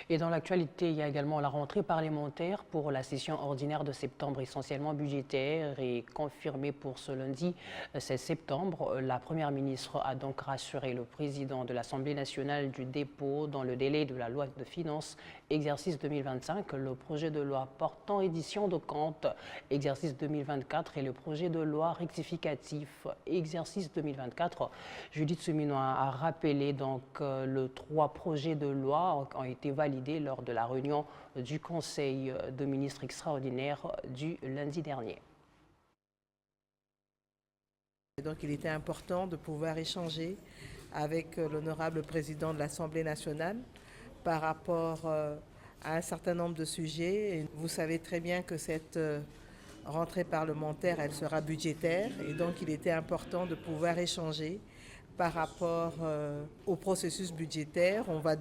Et dans l'actualité, il y a également la rentrée parlementaire pour la session ordinaire de septembre, essentiellement budgétaire, et confirmée pour ce lundi 16 septembre. La Première ministre a donc rassuré le président de l'Assemblée nationale du dépôt dans le délai de la loi de finances exercice 2025, le projet de loi portant édition de comptes exercice 2024 et le projet de loi rectificatif exercice 2024. Judith Semino a rappelé donc les trois projets de loi ont été validés lors de la réunion du Conseil de ministres extraordinaire du lundi dernier. Donc il était important de pouvoir échanger avec l'honorable président de l'Assemblée nationale par rapport à un certain nombre de sujets. Et vous savez très bien que cette rentrée parlementaire, elle sera budgétaire et donc il était important de pouvoir échanger par rapport au processus budgétaire. On va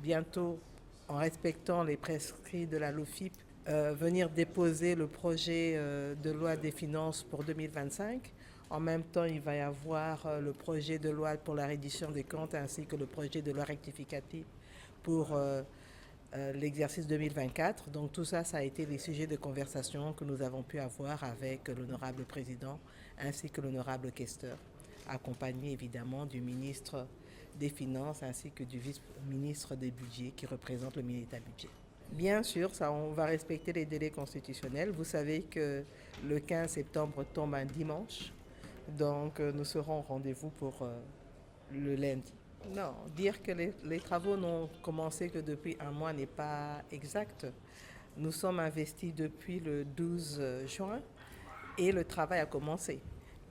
bientôt, en respectant les prescrits de la LOFIP, venir déposer le projet de loi des finances pour 2025. En même temps, il va y avoir le projet de loi pour la reddition des comptes ainsi que le projet de loi rectificative pour l'exercice 2024. Donc tout ça, ça a été les sujets de conversation que nous avons pu avoir avec l'honorable président ainsi que l'honorable questeur, accompagné évidemment du ministre des Finances ainsi que du vice-ministre des Budgets qui représente le ministère du Budget. Bien sûr, on va respecter les délais constitutionnels. Vous savez que le 15 septembre tombe un dimanche, donc nous serons au rendez-vous pour le lundi. Non, dire que les travaux n'ont commencé que depuis un mois n'est pas exact. Nous sommes investis depuis le 12 juin et le travail a commencé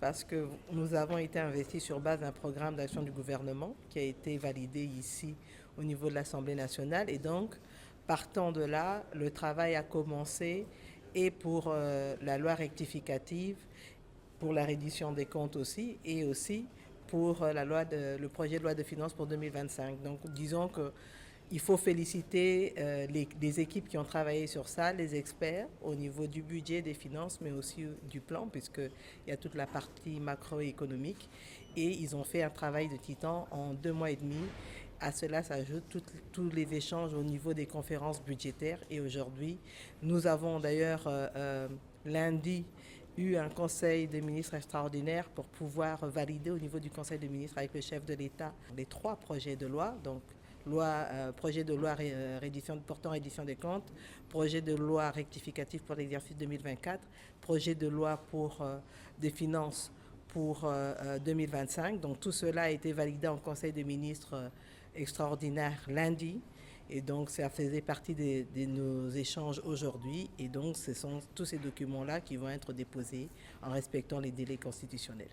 parce que nous avons été investis sur base d'un programme d'action du gouvernement qui a été validé ici au niveau de l'Assemblée nationale et donc partant de là, le travail a commencé et pour la loi rectificative, pour la reddition des comptes aussi et aussi pour le projet de loi de finances pour 2025. Donc disons qu'il faut féliciter les équipes qui ont travaillé sur ça, les experts au niveau du budget, des finances, mais aussi du plan, puisqu'il y a toute la partie macroéconomique. Et ils ont fait un travail de titan en 2 mois et demi. À cela s'ajoutent tous les échanges au niveau des conférences budgétaires. Et aujourd'hui, nous avons d'ailleurs lundi eu un conseil des ministres extraordinaire pour pouvoir valider au niveau du conseil des ministres avec le chef de l'État les 3 projets de loi. Donc, projet de loi portant reddition des comptes, projet de loi rectificatif pour l'exercice 2024, projet de loi pour des finances pour 2025. Donc tout cela a été validé en conseil des ministres extraordinaire lundi. Et donc, ça faisait partie de nos échanges aujourd'hui. Et donc, ce sont tous ces documents-là qui vont être déposés en respectant les délais constitutionnels.